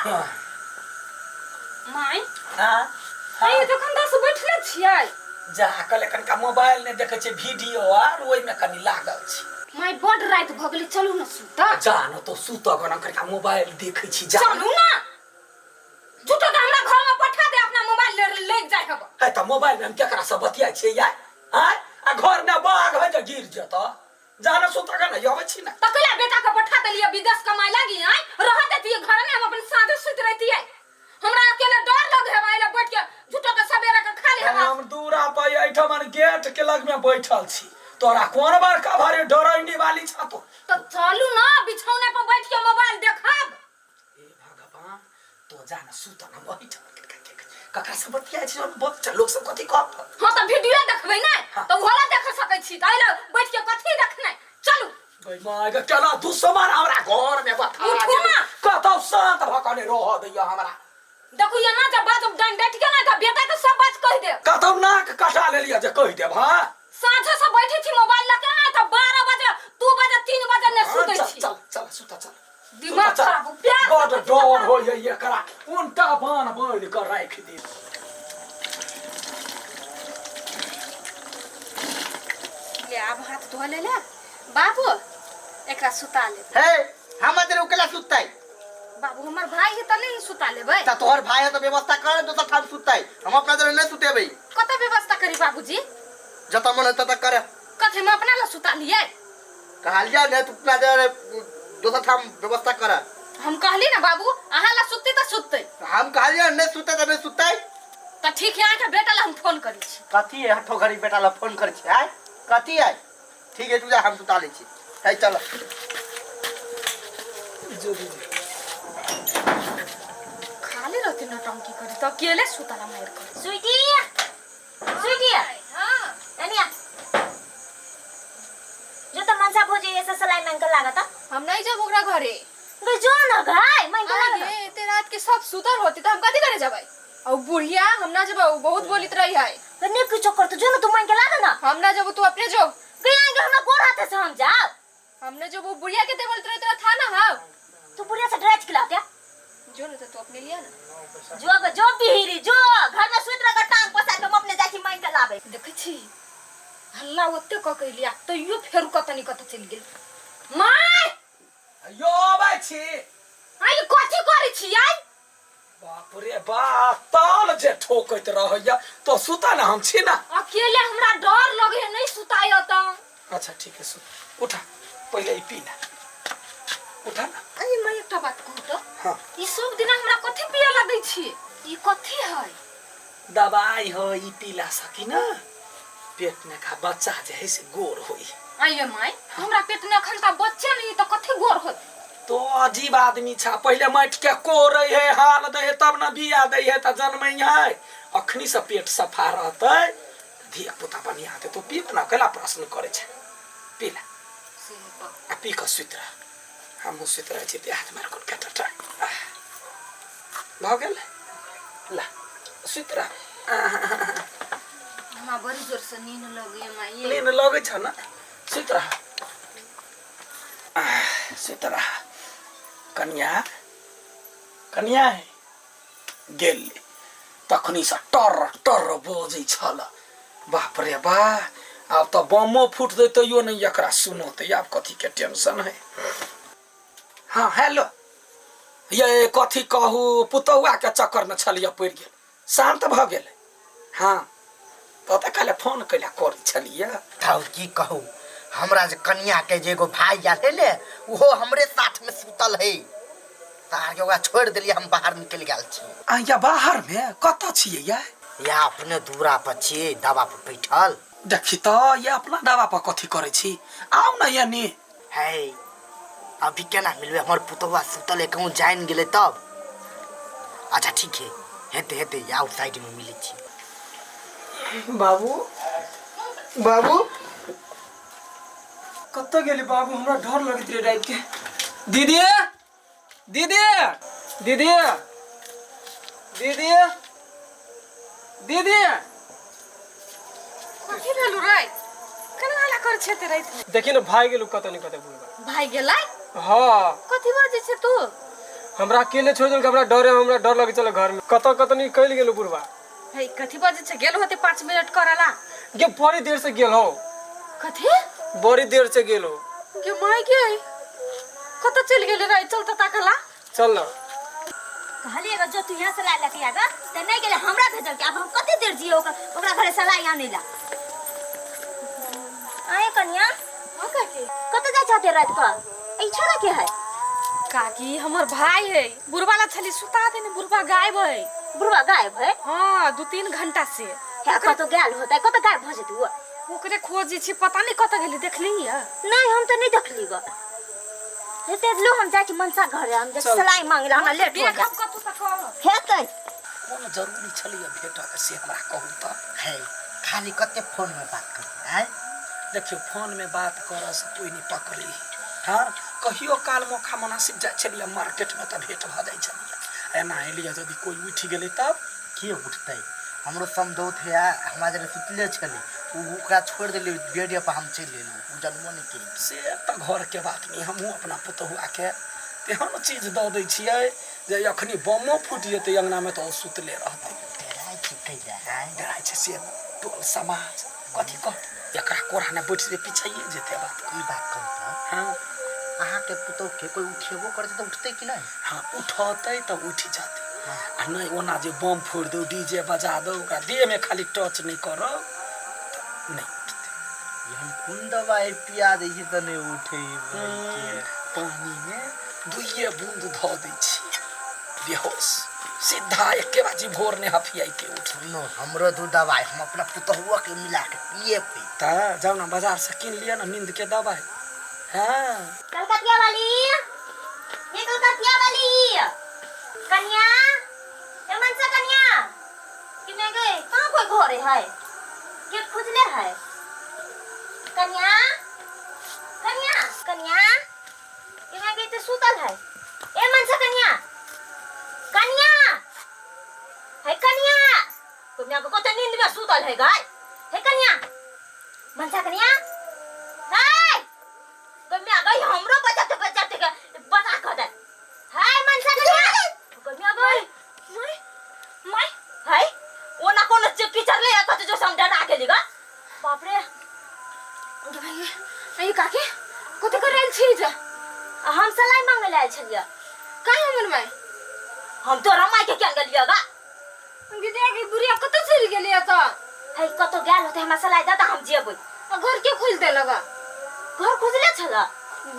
My हां हां दुकानदार से बैठले छियै जा कल कनका मोबाइल ने देखे छे वीडियो आर ओइ में कनी लागल छी। माय बड रात भ गेलै चलू न सुता। जा न तो सुत गन कनका मोबाइल देखे छी जा। चलू ना झूठो के हमरा घर में पठा दे अपना मोबाइल ले जाय हब। है त मोबाइल में हम केकरा से बतिया छी यार हां आ घर में बाघ है जे गिर जत जाना सुत गन यबै छी ना। तकला बेटा के पठा देलिए विदेश कमाई लागी आई रह देतिए घर में हम अपन साथे सुत रहतिए। हमरा अकेले डर लग है माइला बैठ के झूठो के सवेरा के खा ले हम दूरा पे ऐठमन गेट के लग में बैठल छी तोरा कोन बार का भारी डरैनी वाली छ तो चलू ना बिछौने पर बैठ के मोबाइल देखब। ए भगवान तो जाना सुत न बैठ ककरा से बतिया छी बच्चा लोग सब कथि कहत। हां त वीडियो देखबै नै त होला देख सकै छी त आइले बैठ के कथि देखनै चलू। भाई माय चला दुश्मन हमरा घर में बता कतौ शांत भकने रह दैया हमरा। देखू ये ना जब बात डंडट के ना त बेटा के सब बात कह दे कतौ नाक कटा लेलिया जे कह देब। हां साँझे से बैठी छी मोबाइल लके ना त 12 बजे 2 बजे 3 बजे ने सुतै छी। चल चल सुता चल दिमाग खराब प्यार बड डर होय एकरा उल्टा बाण बांध कर राख दे। ले अब हाथ धो ले बाबू एकरा सुता ले। हे हम तेरे उकेला सुतताई बाबू हमर भाई है त नहीं सुता लेबै त तोहर भाई है तो व्यवस्था कर दो त ठाम सुतताई हम अपना जरे नहीं सुतेबै। कत व्यवस्था करी बाबूजी जता मन तत कर कथे में अपना ला सुता लिए कहलिया ने तू अपना जरे दोसर ठाम व्यवस्था कर। हम कहली ना बाबू अहाँ ला सुतते त सुतते हम कहलिया नहीं सुते त नहीं सुतताई त ठीक है आके बेटा ला हम फोन करी छी। कथी है हठो घरी बेटा ला फोन कर छी आय कथी है ठीक है तू जा हम सुता ले छी है चल जो दीदी खाली रहते न टंकी करी त अकेले सुताला मार कर स्वीटी स्वीटी हां एनिया जो त मनसा भोजे ऐसा सलाई मंगल लागत हम नहीं जब ओकरा घरे गई जो न गाय मंगल लागत ये ते रात के सब सुतर होती त हम कथि करे जबै और बुढ़िया हम ना जब बहुत बोलित रही है तो ने कुछ कर तो जो न तू मंगल लाग ना हम ना जब तू अपने जो गई आगे हम गोर हाथे से हम जाओ हमने जो वो बुढ़िया के देवल तेरा था ना हां तू बुढ़िया से ड्रेस खिला क्या जो न तो अपने लिया ना जो बिहिरी जो घर में सुत रह टांग पसा के हम अपने जाकी मंगल लाबे देख छी हल्ला ओते क के लिया तो यो फेर कतनी कत चल गेल माय यो आबै छी आई कथि करै छी आई बाप रे बाप ताल जे ठोकत रहैया तो सुता ना हम छी ना अकेले हमरा डर लगे नहीं सुतायो त। अच्छा ठीक है सुत उठा पहले ई पी ना उठा ना। आई मैं एकटा बात कहू तो हां ई सब दिन हमरा कथि पिया लागै छी ई कथि है दवाई हो ई पीला सकी ना पेट में का बच्चा जे है से गोर होई। आइए माय हमरा पेट में अखन का बच्चे नहीं तो कथि गोर होत तो अजीब आदमी छा पहले मट के कोरे है हाल दे तब न बिया दे है त जन्मै है अखनी से पेट सफा रहतै धिया पुता बनिया दे तो पी ना कला प्रश्न करे छ पीला आ पी के सुत रह हम सुत रह छी हाथ मार कोन कटटा भ गेल ला सुत रह हमरा बड़ी जोर से नींद लगे माय नींद लगे छ ना सुत रह सुत रह कन्या कन्या है गेल तखनी से टर टर बजै छल बाप रे बा अब तो बमो फूट दे तो यो नहीं एकरा सुनते अब कथी के टेंशन है। हाँ हेलो ये कथी कहू पुतौआ के चक्कर में छलिया पड़ गेल शांत भ गेल। हाँ तो त काले फोन कैला करी छलिया थाउ की कहू हमरा जे कन्या के जे एगो भाई आले ले वो हमरे साथ में सुतल है तार के ओकरा छोड़ देलिए हम बाहर निकल गेल छी। आ या बाहर में कत छिए या अपने दूरा पर छी दवा पर बैठल देखी तो ये अपना दवा पर कथी करे छी आओ ना ये नी है अभी केना मिलबे हमर पुतवा सुतल है कहूं जान गेले तब अच्छा ठीक है हेते हेते आउट साइड में मिली छी। बाबू बाबू कत गेली बाबू हमरा डर लगत रे रात के दीदी दीदी दीदी दीदी दीदी कथि भेलु रे केना हल्ला कर छै ते रात देखि न भाई गेलु कत नहीं कत बुलबा भाई गेलै हां कथि बाजे छै तू हमरा अकेले छोड़ दे, हमरा डर लगे चल घर में कतनी कैल गेलो बुढ़वा। हे कथी बजे छे गेल होते 5 मिनट करला ये बड़ी देर से गेल हो, कथी बड़ी देर से गेल हो। के माय के कत चल गेले रे चल त ताकला चल ना कहलिए जो तू यहाँ से ला लेके आबे त नहीं गेले हमरा भेजल के अब हम कते देर जिए ओकरा घरे सलाई आने ला। आए कन्या हां काकी कत जा चाहते रात का ई छोरा के है? काकी हमर भाई है बुढ़वाला छली सुता देने बुढ़वा गायब है। बुढ़वा गायब है? हां 2-3 घंटा से है कत गेल होता है कत गायब भ जतु ओकरे खोजी छी पता नहीं कत गेली देखली है? नहीं हम तो नहीं देखली ग। हेते लो हम जाके मनसा घर हम जे सलाई मांगला हमरा लेट हो जा कतु तक हेतै कौन जरूरी छलिए भेट से हमरा कहू त है खाली कते फोन में बात कर है। देखियो फोन में बात कर से कोई नहीं पकड़ी। हाँ कहियो काल मौका मुनासिब जाय छलिए मार्केट में त भेट भ जाय छलिए। एना एलिए यदि कोई उठ गेलै तब के उठतै? हमरो समझौत है हमरा जरे सुतले छले ओकरा छोड़ देली बेडिया पर हम चल गेली उ जनमो नहीं के से त घर के बात नहीं। हमहू अपना पुतहुआ के तेहन चीज द दै छियै जे अखनी बमो फूट जेतै अंगना में तो सुतले रहतै। तेरा छिकै जा डराय छै से टोल समाज कथी कह एकरा कोरा ने बैठ जे पिछाइए जेते बात। ई बात कहू त हाँ अहाँ के पुतौ के कोई उठेबो करते त उठतै कि नहीं? हाँ उठतै त उठ जाते आ नहीं ओना जे बम फोड़ दो डीजे बजा दो ओकरा देह में खाली टच नहीं करो नहीं उठते। ये हम कौन दवाई पिया दै छी त नहीं उठे पानी में 2 बूंद ध दै छी बेहोश सीधा एके बाजी भोर ने हफियाई के उठ। सुनो हमरो दू दवाई हम अपना पुतहुआ के मिला के पिए पे ता जाओ ना बाजार से किन लिया ना नींद के दवाई। हाँ कलकतिया वाली ये कलकतिया वाली कन्या ए मनसा कन्या कि मैं गए कहां कोई घरे है गेट खुजले है कन्या कन्या कन्या कि मैं गए तो सुतल है ए मनसा कन्या कन्या है कन्या कोई मैं को तो नींद में सुतल है गाय है कन्या मनसा कन्या हाय गम्या गई हमरो बजाते बजाते के बता क दे हाय मनसा कन्या गम्या गई मैं हाय ओना कोन टीचर ले आता जो समझा ना के लिगा बाप रे ए काकी कथि कर रहल छी जे हम सलाई मांगे ले छलिया काहे हमर माय हम तो रमाई के क्या गलिया गा गिदिया के बुढ़िया कत चली गेली त है कतो गेल होते हमरा सलाई दादा हम जेबै घर के खोल दे लगा घर खुजले छला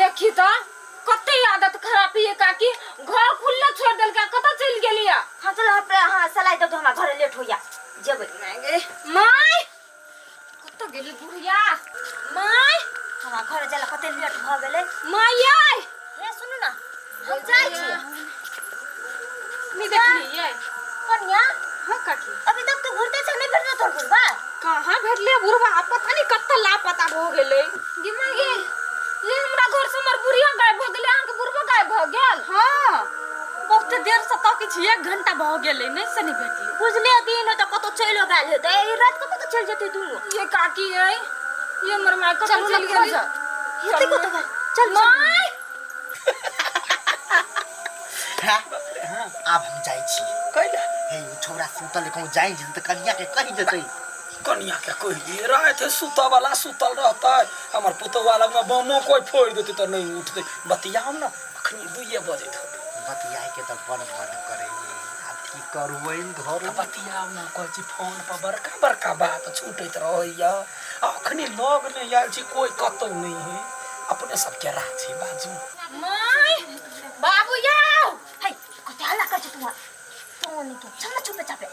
देखी त कते आदत खराब है काकी घर खुलले छोड़ देल का कत चल गेली हां चल हां सलाई दे तो हमरा घर लेट होया जेबै गे माय कत गेली बुढ़िया माय हमरा घर जाला कते लेट भ गेलै माय हे सुनु ना हम जाय छी मी देखली ये कन्या हां काकी अभी तक तो घुरते छ नहीं भेटना तोर बुढ़वा कहां भेटले बुढ़वा पता नहीं कत लापता हो गेलै गिमा गे ये हमरा घर से हमर बुढ़िया गायब भ गेलै अहाँ के बुढ़वा गायब भ गेल हां बहुत देर से तक छी 1 घंटा भ गेलै नहीं से नहीं भेटली बुझले दिन त कतो चलो गेल हेतै ई रात को कतो चल जेतै दुनु ये काकी है ये हमर माय कत चल गेली हेतै कतो गेल चल माय अब हम जाई छी कैला हे छोरा सुतल कहूं जाई जी त कन्या के कहि देतै कन्या के कहिए रात सुता वाला सुतल रहता हमर पुतवा लग में बमो कोई फोड़ देते तो नहीं उठते। बतियाओ ना अखनी 2 बजे था बतियाई के त बड़ मन करे अब की करू इन घर बतियाओ ना कोई छी फोन पर बड़का बड़का बात छूटैत रहैया अखनी लग में आयल छी कोई कतौ नहीं है अपने सबके रात है बाजू माय बाबू याओ है कते हल्ला कर तू तो नहीं तो चल चुप चापे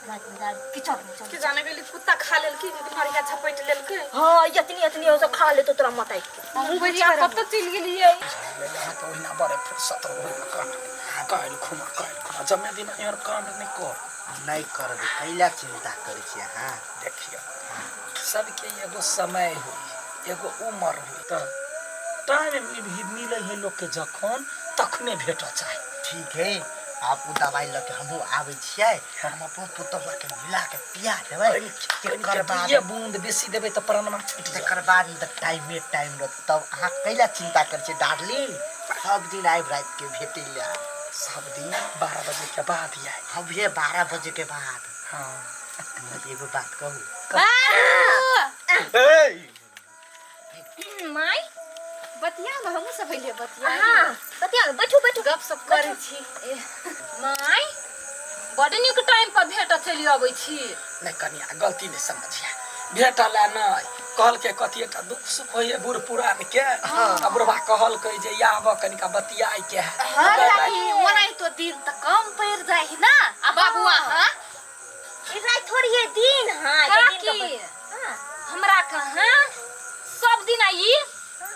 रात में किचड़ में चल के जाने गेली कुत्ता खा लेल की तुम्हारी का झपट लेल के हां इतनी हो सब खा ले तो तोरा मत आई बुढ़िया कत चल गेली है यहाँ तो वही ना बड़े फुर्सत हो काल खुमा जमे दिन यार कांड नहीं कर नहीं करबे कैला चिंता करे छी हां देखिए सबके एगो समय हुई एगो उम्र हुई तो टाइम भी मिले है लोग के जखन तखने भेट चाहे ठीक है आप उ दवाई लके हमहु आबै छियै हम अपन पुतहुआ के मिला के पिया देबै एकर बाद ये बूंद बेसी देबै त प्राणमा छूट जाय एकर बाद में टाइम रह तब अहाँ कैला चिंता कर छी डार्लिंग सब दिन आइ रात के भेटैला सब दिन 12 बजे के बाद ही आए। अब ये 12 बजे के बाद हाँ मैं एगो बात कहूँ माई बतिया न हमहु सब पहिले बतिया हाँ बतिया बैठू बैठू गप सब करै छी माई बड नीक टाइम पर भेट चली आबै छी नहीं कनिया गलती नहीं समझिया भेटला नहीं कहल के कतिएटा दुख सुख होइए बूढ़ पुरान के अब बुढ़वा कहल कहि जे आब कनिका बतियाई के है हां लागी ओनाई तो दिन त कम पड़ जाई ना आ बाबुआ हां इतना थोड़ी ये दिन हाँ ये दिन का हमरा कहां सब दिन आई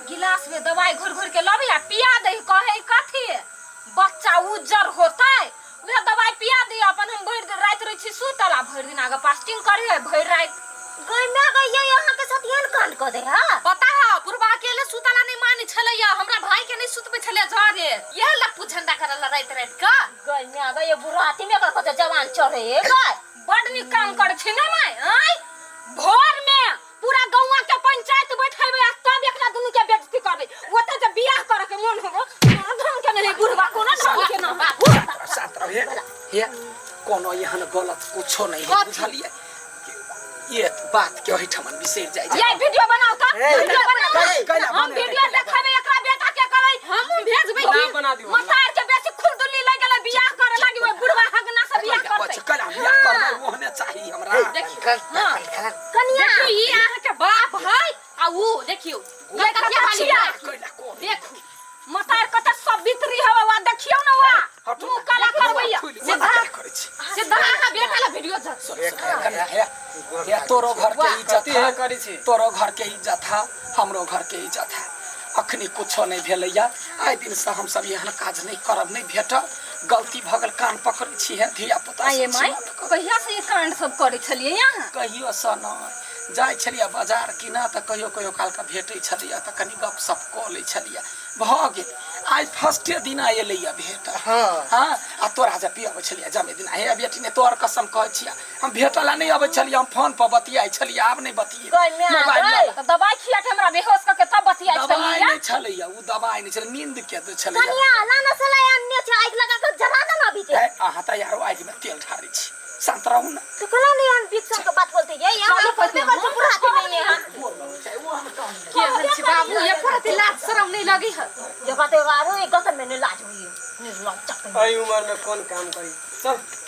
गिलास में दवाई घोर घोर के लबे आ पिया दे कहे कथी बच्चा उज्जर होता है वे दवाई पिया दे अपन हम भर रात रही छी सुतला भर दिन आगे फास्टिंग करे भर रात गई में गई यहाँ के साथ यहन कांड कर दे हां पता है पूर्वा अकेले सुतला नहीं मानी छलैया हमरा भाई के नहीं सुतबे छले झरे ये लप्पू झंडा करला रात रात का गई में गई ये बुरा हाथी में कर कत जवान चढ़े है गई बड नी काम कर छी ना माय आई भोर में पूरा गौवा के पंचायत बैठेबे आ तब एकरा दुनु के बेइज्जती करबे ओते जे बियाह करे के मन होबो ढंग के नहीं बुढ़वा कोनो ढंग के ना साथ रहे ये कोनो यहन गलत कुछो नहीं है बुझलिए ये बात के ओहि ठमन बिसर जाय ये वीडियो बनाओ का वीडियो कैला हम वीडियो देखाबे एकरा बेटा के कहबै हम भेजबै ना बना दियो मतार के बेसी खुलदुली लग गेलै बियाह करे लागी ओइ बुढ़वा हगना से बियाह करतै कैला बियाह करबै ओहने चाहिए हमरा कन्या देखियो ई अहाँ के बाप है आ ऊ देखियो ये कते हालिया कैला कोन देखू मतार कते सवित्री हवा वा देखियो न वा मुंह काला करबैया सीधा अहाँ बेटा ला वीडियो या तोरो घर के इज्जत है करै छी तोरो घर के इज्जत है हमरो घर के इज्जत है अखनी कुछो नहीं भेलैया आइ दिन से हम सब एहन काज नहीं करब नहीं भेटब गलती भगल कान पकड़ै छी है धिया पुता आये माय कहिया से ये कांड सब करै छलिए यहाँ कहियो से नहीं जाय छलिया बाजार किना त कहियो कहियो काल का भेटै छलिया त कनी गप सप क लै छलिया भ गेल आज फर्स्टे दिन एलैया भेट हां आ तोरा जे पियबै छलिया जमे दिन हे बेटी ने तोर कसम कहै छिया हम भेटला नहीं आबै छलिया हम फोन पर बतियाई छलिया आब नहीं बतिये मोबाइल त दवाई खिया के हमरा बेहोश क के तब बतियाई दवाई छलिया नहीं छलिया उ दवाई नहीं छल नींद के दे छलिया कन्या लाना सला अन्य छ आग लगा के जला दे ना बीते अहाँ त यारो आगि में तेल ढारै छी शांत रहू ना तो कला नहीं हम बीच के बात बोलते ये यहाँ पर में कर पूरा हाथी नहीं है के हन छी बाबू ये परत लाज शरम नहीं लगी है जो कहते गारो एक गतन में लाज हुई है निर्लज्ज आई उम्र में कौन काम करी चल